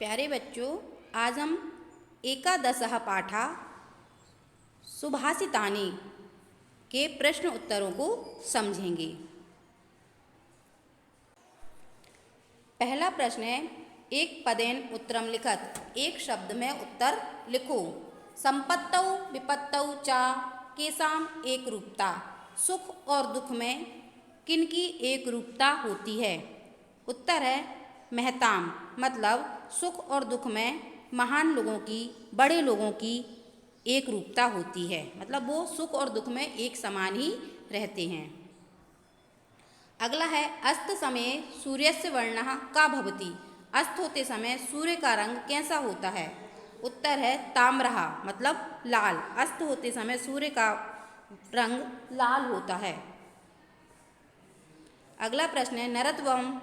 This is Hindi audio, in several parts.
प्यारे बच्चों, आज हम एकादशः पाठा सुभाषितानि के प्रश्न उत्तरों को समझेंगे। पहला प्रश्न है, एक पदेन उत्तरम लिखत। एक शब्द में उत्तर लिखो। संपत्तौ विपत्तौ च केसाम एक रूपता। सुख और दुख में किनकी एक रूपता होती है? उत्तर है महताम, मतलब सुख और दुख में महान लोगों की, बड़े लोगों की एक रूपता होती है, मतलब वो सुख और दुख में एक समान ही रहते हैं। अगला है, अस्त समय सूर्यस्य वर्णः का भवति। अस्त होते समय सूर्य का रंग कैसा होता है? उत्तर है ताम्रः, मतलब लाल। अस्त होते समय सूर्य का रंग लाल होता है। अगला प्रश्न है, नरत्वम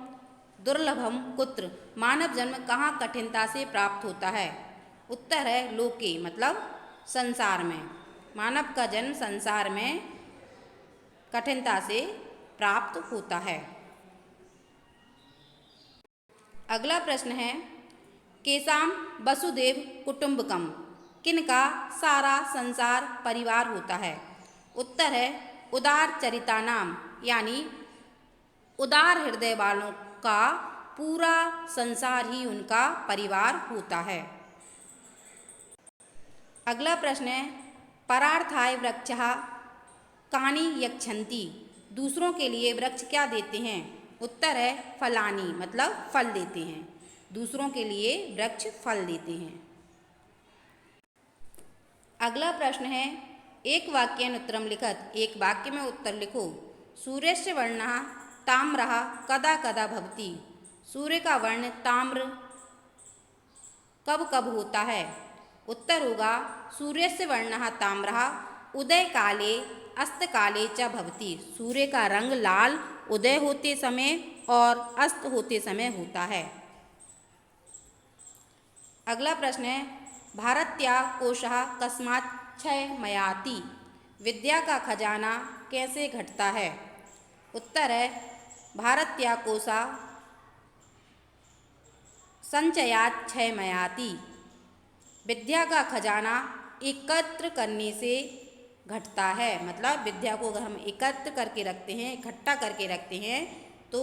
दुर्लभम कुत्र। मानव जन्म कहाँ कठिनता से प्राप्त होता है? उत्तर है लोके, मतलब संसार में। मानव का जन्म संसार में कठिनता से प्राप्त होता है। अगला प्रश्न है, केसाम वसुदेव कुटुंबकम। किनका सारा संसार परिवार होता है? उत्तर है उदार चरिता नाम, यानी उदार हृदय वालों का पूरा संसार ही उनका परिवार होता है। अगला प्रश्न है, परार्थाय वृक्षः कानि यच्छन्ति। दूसरों के लिए वृक्ष क्या देते हैं? उत्तर है फलानि, मतलब फल देते हैं। दूसरों के लिए वृक्ष फल देते हैं। अगला प्रश्न है, एक वाक्येन उत्तरम लिखत। एक वाक्य में उत्तर लिखो। सूर्यस्य वर्णः ताम्रः कदा कदा भवति। सूर्य का वर्ण ताम्र कब कब होता है? उत्तर होगा सूर्यस्य वर्णः ताम्रः उदय काले अस्त काले च भवति। सूर्य का रंग लाल उदय होते समय और अस्त होते समय होता है। अगला प्रश्न है, भारत्या कोशः कस्मात् क्षयमयाति। विद्या का खजाना कैसे घटता है? उत्तर है भारत्या कोशा संचयात क्षयमयाति। विद्या का खजाना एकत्र करने से घटता है, मतलब विद्या को अगर हम एकत्र करके रखते हैं, इकट्ठा करके रखते हैं, तो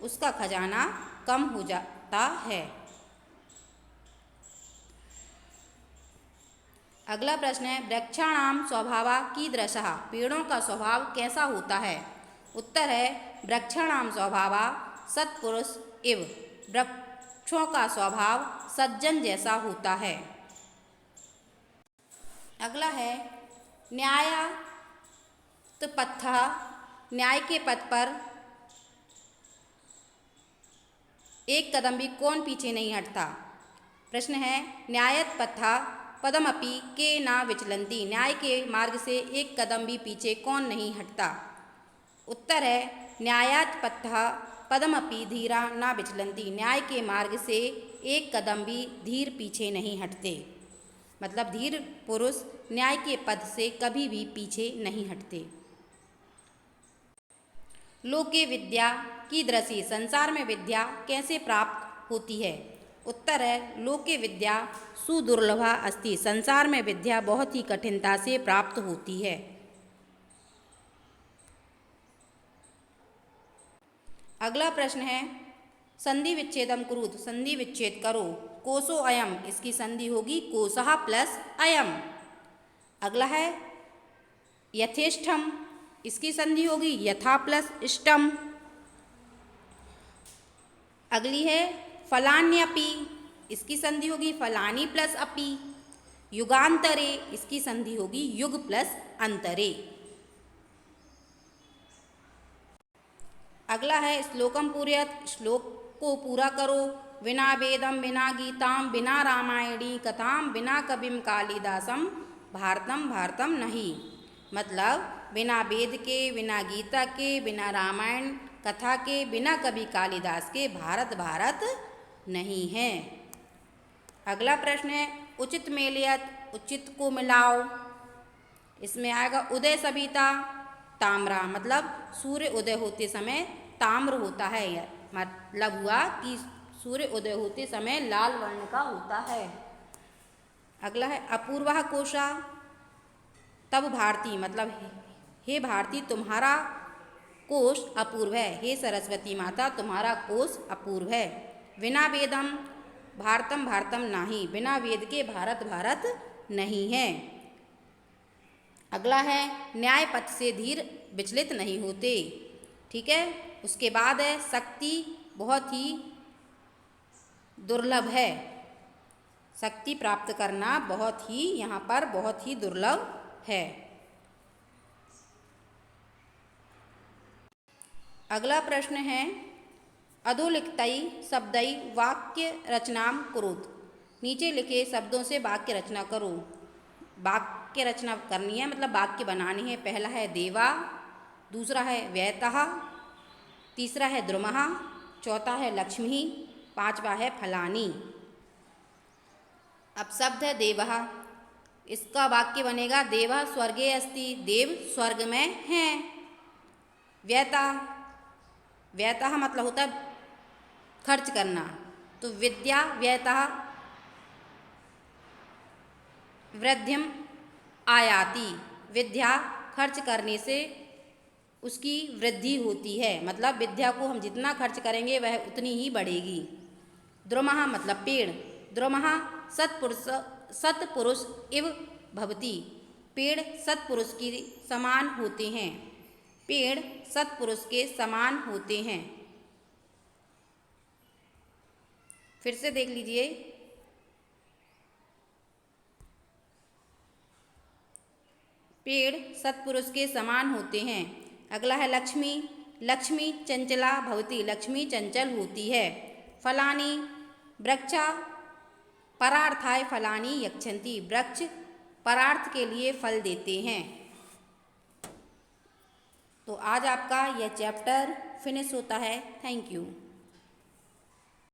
उसका खजाना कम हो जाता है। अगला प्रश्न है, वृक्षाणाम स्वभावा कीदृशः। पेड़ों का स्वभाव कैसा होता है? उत्तर है वृक्षाणाम स्वभावा सत्पुरुष इव। वृक्षों का स्वभाव सज्जन जैसा होता है। अगला है, न्यायात पथः। न्याय के पथ पर एक कदम भी कौन पीछे नहीं हटता? प्रश्न है, न्यायत पथः पदमपि के न विचलन्ति। न्याय के मार्ग से एक कदम भी पीछे कौन नहीं हटता? उत्तर है न्यायात पथः पदमपि धीरा न विचलन्ति। न्याय के मार्ग से एक कदम भी धीर पीछे नहीं हटते, मतलब धीर पुरुष न्याय के पद से कभी भी पीछे नहीं हटते। लोके विद्या कीदृशी। संसार में विद्या कैसे प्राप्त होती है? उत्तर है लोके विद्या सुदुर्लभा अस्ति। संसार में विद्या बहुत ही कठिनता से प्राप्त होती है। अगला प्रश्न है, संधि विच्छेदम कुरुत। संधि विच्छेद करो। कोशो अयम, इसकी संधि होगी कोशः प्लस अयम। अगला है यथेष्टम, इसकी संधि होगी यथा प्लस इष्टम। अगली है फलान्यपि, इसकी संधि होगी फलानि प्लस अपि। युगांतरे, इसकी संधि होगी युग प्लस अंतरे। अगला है श्लोकम पूरयत। श्लोक को पूरा करो। विना वेदम विना गीताम विना रामायणी कथाम विना कविम कालिदासम भारतम भारतम नहीं। मतलब बिना वेद के, बिना गीता के, बिना रामायण कथा के, बिना कवि कालिदास के भारत भारत नहीं है। अगला प्रश्न है, उचित मेलयत। उचित को मिलाओ। इसमें आएगा उदय सविता ताम्रा, मतलब सूर्य उदय होते समय ताम्र होता है। मतलब हुआ कि सूर्य उदय होते समय लाल वर्ण का होता है। अगला है अपूर्वा कोशा तब भारती, मतलब हे भारती तुम्हारा कोश अपूर्व है, हे सरस्वती माता तुम्हारा कोश अपूर्व है। बिना वेदम भारतम भारतम नाही, बिना वेद के भारत भारत नहीं है। अगला है न्याय पथ से धीर विचलित नहीं होते, ठीक है। उसके बाद है शक्ति बहुत ही दुर्लभ है, शक्ति प्राप्त करना बहुत ही यहाँ पर बहुत ही दुर्लभ है। अगला प्रश्न है अधोलिखितै शब्दै वाक्य रचनाम कुरुत, नीचे लिखे शब्दों से वाक्य रचना करो। वाक्य रचना करनी है मतलब वाक्य बनानी है। पहला है देवा, दूसरा है व्ययतः, तीसरा है द्रुमः, चौथा है लक्ष्मी, पांचवा है फलानी। अब शब्द है देवः, इसका वाक्य बनेगा देवः स्वर्गे अस्ति, देव स्वर्ग में हैं। व्ययतः, व्ययतः मतलब होता है खर्च करना, तो विद्या व्ययतः वृद्धिम आयाति, विद्या खर्च करने से उसकी वृद्धि होती है, मतलब विद्या को हम जितना खर्च करेंगे वह उतनी ही बढ़ेगी। द्रुमः मतलब पेड़, द्रुमः सत्पुरुष इव भवति, पेड़ सत्पुरुष के समान होते हैं, पेड़ सत्पुरुष के समान होते हैं। फिर से देख लीजिए, पेड़ सत्पुरुष के समान होते हैं। अगला है लक्ष्मी, लक्ष्मी चंचला भवति, लक्ष्मी चंचल होती है। फलानी वृक्षा परार्थाय फलानी यच्छन्ति, वृक्ष परार्थ के लिए फल देते हैं। तो आज आपका यह चैप्टर फिनिश होता है। Thank you.